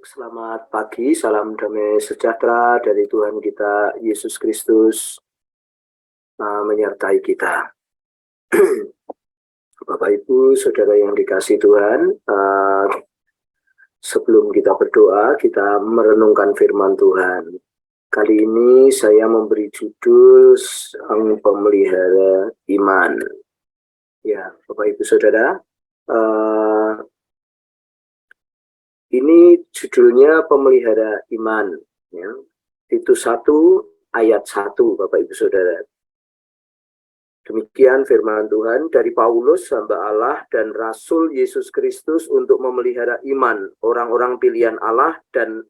Selamat pagi, salam damai sejahtera dari Tuhan kita Yesus Kristus menyertai kita. Bapak Ibu, Saudara yang dikasihi Tuhan, sebelum kita berdoa, kita merenungkan firman Tuhan. Kali ini saya memberi judul Sang Pemelihara Iman. Ya, Bapak Ibu Saudara, ini judulnya Pemelihara Iman. Ya. Titus 1 ayat 1, Bapak Ibu Saudara. Demikian firman Tuhan dari Paulus, hamba Allah dan Rasul Yesus Kristus untuk memelihara iman orang-orang pilihan Allah dan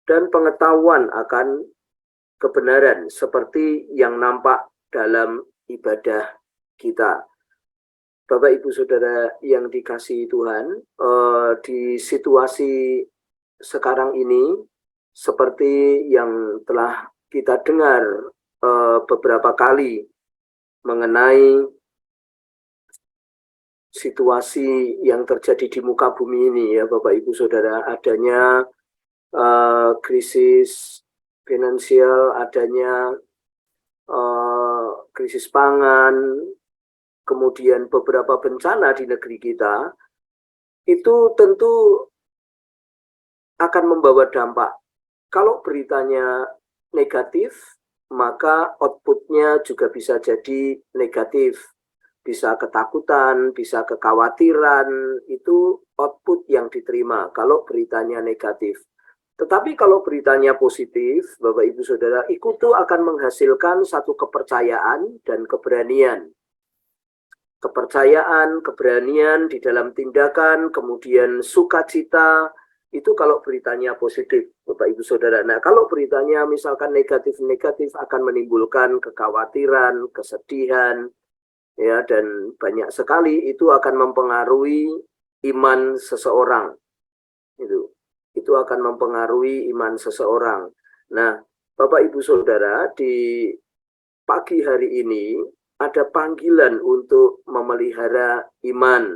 pengetahuan akan kebenaran seperti yang nampak dalam ibadah kita. Bapak Ibu Saudara yang dikasihi Tuhan, di situasi sekarang ini seperti yang telah kita dengar beberapa kali mengenai situasi yang terjadi di muka bumi ini, ya Bapak Ibu Saudara, adanya krisis finansial, adanya krisis pangan, kemudian beberapa bencana di negeri kita, itu tentu akan membawa dampak. Kalau beritanya negatif, maka outputnya juga bisa jadi negatif. Bisa ketakutan, bisa kekhawatiran, itu output yang diterima kalau beritanya negatif. Tetapi kalau beritanya positif, Bapak Ibu Saudara, itu akan menghasilkan satu kepercayaan dan keberanian. Kepercayaan, keberanian di dalam tindakan, kemudian sukacita, itu kalau beritanya positif, Bapak Ibu Saudara. Nah, kalau beritanya misalkan negatif-negatif akan menimbulkan kekhawatiran, kesedihan, ya, dan banyak sekali itu akan mempengaruhi iman seseorang. Itu akan mempengaruhi iman seseorang. Nah, Bapak Ibu Saudara, di pagi hari ini ada panggilan untuk memelihara iman.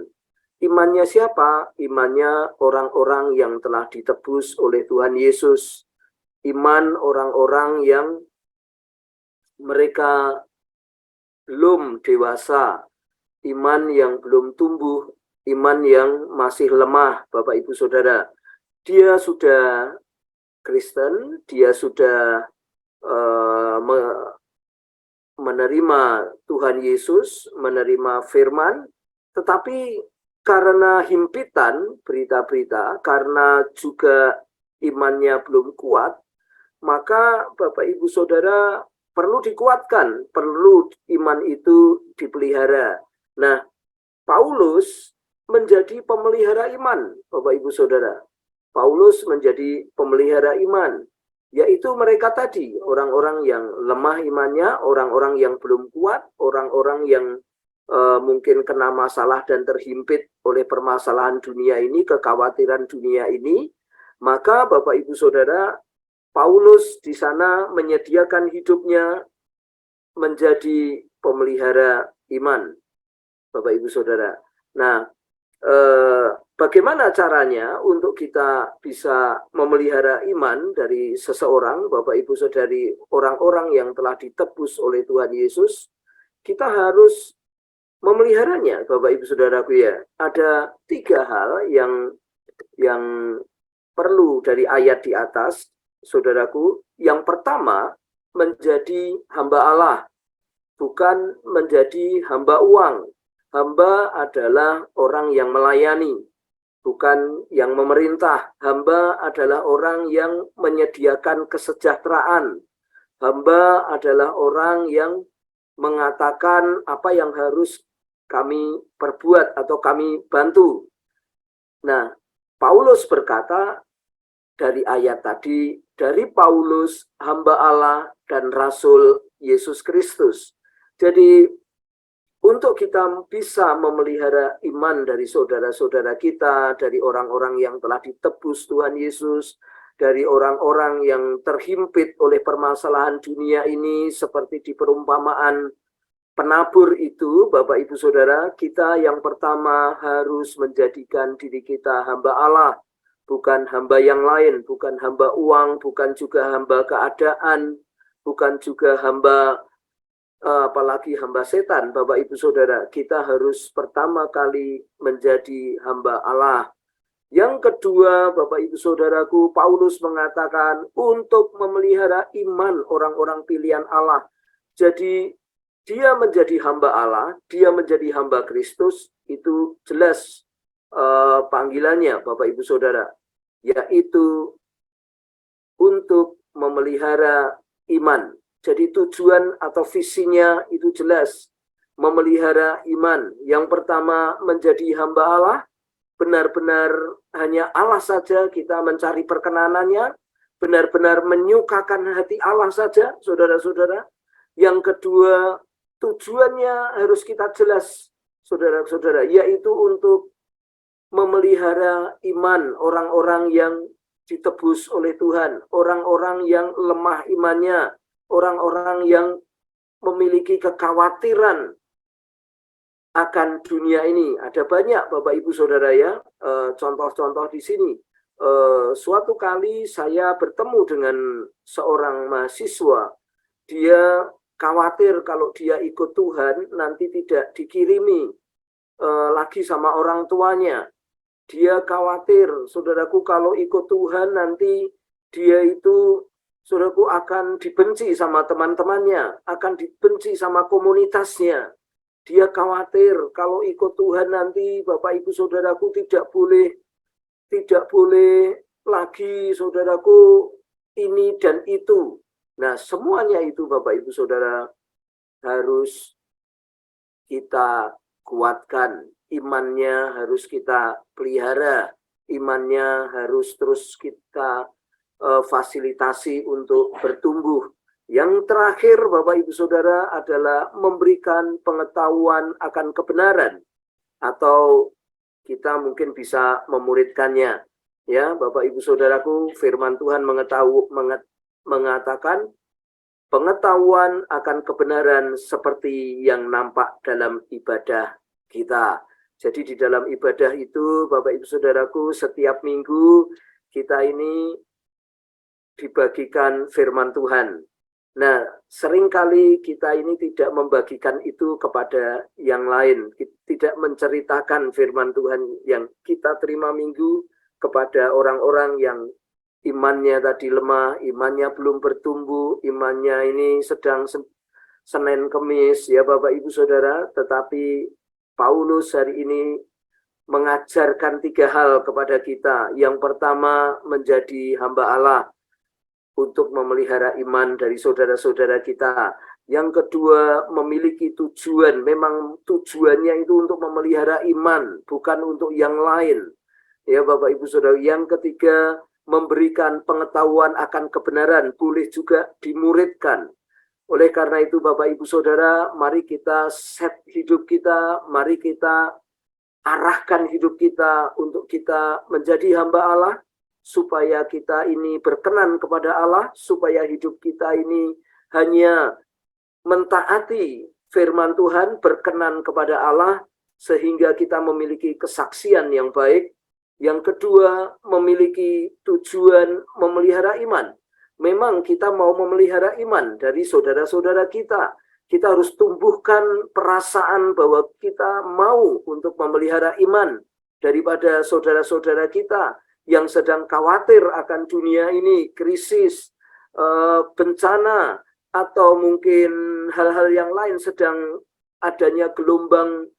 Imannya siapa? Imannya orang-orang yang telah ditebus oleh Tuhan Yesus. Iman orang-orang yang mereka belum dewasa. Iman yang belum tumbuh. Iman yang masih lemah, Bapak Ibu Saudara. Dia sudah Kristen, dia sudah menerima Tuhan Yesus, menerima firman, tetapi karena himpitan berita-berita, karena juga imannya belum kuat, maka Bapak Ibu Saudara perlu dikuatkan, perlu iman itu dipelihara. Nah, Paulus menjadi pemelihara iman, Bapak Ibu Saudara. Paulus menjadi pemelihara iman, yaitu mereka tadi, orang-orang yang lemah imannya, orang-orang yang belum kuat, orang-orang yang mungkin kena masalah dan terhimpit oleh permasalahan dunia ini, kekhawatiran dunia ini. Maka Bapak Ibu Saudara, Paulus di sana menyediakan hidupnya menjadi pemelihara iman, Bapak Ibu Saudara. Nah, bagaimana caranya untuk kita bisa memelihara iman dari seseorang, Bapak Ibu Saudari, orang-orang yang telah ditebus oleh Tuhan Yesus? Kita harus memeliharanya, Bapak Ibu Saudaraku, ya. Ada 3 hal yang perlu dari ayat di atas, Saudaraku. Yang pertama, menjadi hamba Allah, bukan menjadi hamba uang. Hamba adalah orang yang melayani, bukan yang memerintah. Hamba adalah orang yang menyediakan kesejahteraan. Hamba adalah orang yang mengatakan apa yang harus kami perbuat atau kami bantu. Nah, Paulus berkata dari ayat tadi, dari Paulus, hamba Allah dan Rasul Yesus Kristus. Jadi, untuk kita bisa memelihara iman dari saudara-saudara kita, dari orang-orang yang telah ditebus Tuhan Yesus, dari orang-orang yang terhimpit oleh permasalahan dunia ini, seperti di perumpamaan penabur itu, Bapak Ibu Saudara, kita yang pertama harus menjadikan diri kita hamba Allah. bukan hamba yang lain, bukan hamba uang, bukan juga hamba keadaan, bukan juga hamba apalagi hamba setan. Bapak Ibu Saudara, kita harus pertama kali menjadi hamba Allah. Yang kedua, Bapak Ibu Saudaraku, Paulus mengatakan untuk memelihara iman orang-orang pilihan Allah. Jadi dia menjadi hamba Allah, dia menjadi hamba Kristus, itu jelas panggilannya Bapak Ibu Saudara, yaitu untuk memelihara iman. Jadi tujuan atau visinya itu jelas, memelihara iman. Yang pertama, menjadi hamba Allah, benar-benar hanya Allah saja kita mencari perkenanannya, benar-benar menyukakan hati Allah saja, saudara-saudara. Yang kedua, tujuannya harus kita jelas, saudara-saudara, yaitu untuk memelihara iman orang-orang yang ditebus oleh Tuhan, orang-orang yang lemah imannya, orang-orang yang memiliki kekhawatiran akan dunia ini. Ada banyak Bapak Ibu Saudara ya, contoh-contoh di sini. Suatu kali saya bertemu dengan seorang mahasiswa, dia khawatir kalau dia ikut Tuhan nanti tidak dikirimi lagi sama orang tuanya. Dia khawatir, saudaraku, kalau ikut Tuhan nanti dia itu, saudaraku, akan dibenci sama teman-temannya, akan dibenci sama komunitasnya. Dia khawatir kalau ikut Tuhan nanti, Bapak Ibu Saudaraku, tidak boleh lagi, saudaraku, ini dan itu. Nah, semuanya itu Bapak Ibu Saudara harus kita kuatkan, imannya harus kita pelihara, imannya harus terus kita fasilitasi untuk bertumbuh. Yang terakhir Bapak Ibu Saudara adalah memberikan pengetahuan akan kebenaran, atau kita mungkin bisa memuridkannya. Ya, Bapak Ibu Saudaraku, firman Tuhan mengatakan pengetahuan akan kebenaran seperti yang nampak dalam ibadah kita. Jadi di dalam ibadah itu, Bapak Ibu Saudaraku, setiap minggu kita ini dibagikan firman Tuhan. Nah, seringkali kita ini tidak membagikan itu kepada yang lain, tidak menceritakan firman Tuhan yang kita terima minggu kepada orang-orang yang imannya tadi lemah, imannya belum bertumbuh, imannya ini sedang Senin Kemis, ya Bapak Ibu Saudara. Tetapi Paulus hari ini mengajarkan 3 hal kepada kita. Yang pertama, menjadi hamba Allah untuk memelihara iman dari saudara-saudara kita. Yang kedua, memiliki tujuan. Memang tujuannya itu untuk memelihara iman, bukan untuk yang lain. Ya Bapak Ibu Saudara. Yang ketiga, memberikan pengetahuan akan kebenaran, boleh juga dimuridkan. Oleh karena itu Bapak Ibu Saudara, mari kita set hidup kita, mari kita arahkan hidup kita untuk kita menjadi hamba Allah, supaya kita ini berkenan kepada Allah, supaya hidup kita ini hanya mentaati firman Tuhan, berkenan kepada Allah, sehingga kita memiliki kesaksian yang baik. Yang kedua, memiliki tujuan memelihara iman. Memang kita mau memelihara iman dari saudara-saudara kita. Kita harus tumbuhkan perasaan bahwa kita mau untuk memelihara iman daripada saudara-saudara kita yang sedang khawatir akan dunia ini, krisis, bencana, atau mungkin hal-hal yang lain, sedang adanya gelombang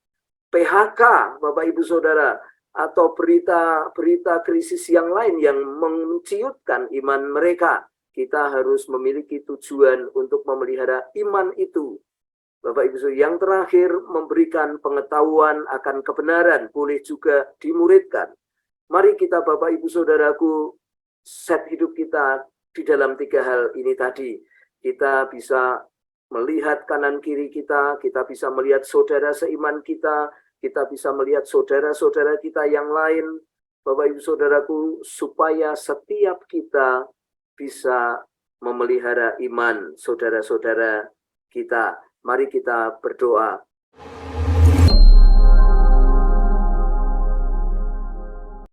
PHK, Bapak Ibu Saudara, atau berita-berita krisis yang lain yang menciutkan iman mereka. Kita harus memiliki tujuan untuk memelihara iman itu. Bapak Ibu Saudara, yang terakhir, memberikan pengetahuan akan kebenaran, boleh juga dimuridkan. Mari kita Bapak Ibu Saudaraku set hidup kita di dalam 3 hal ini tadi. Kita bisa melihat kanan kiri kita bisa melihat saudara seiman kita bisa melihat saudara-saudara kita yang lain, Bapak Ibu Saudaraku, supaya setiap kita bisa memelihara iman saudara-saudara kita. Mari kita berdoa.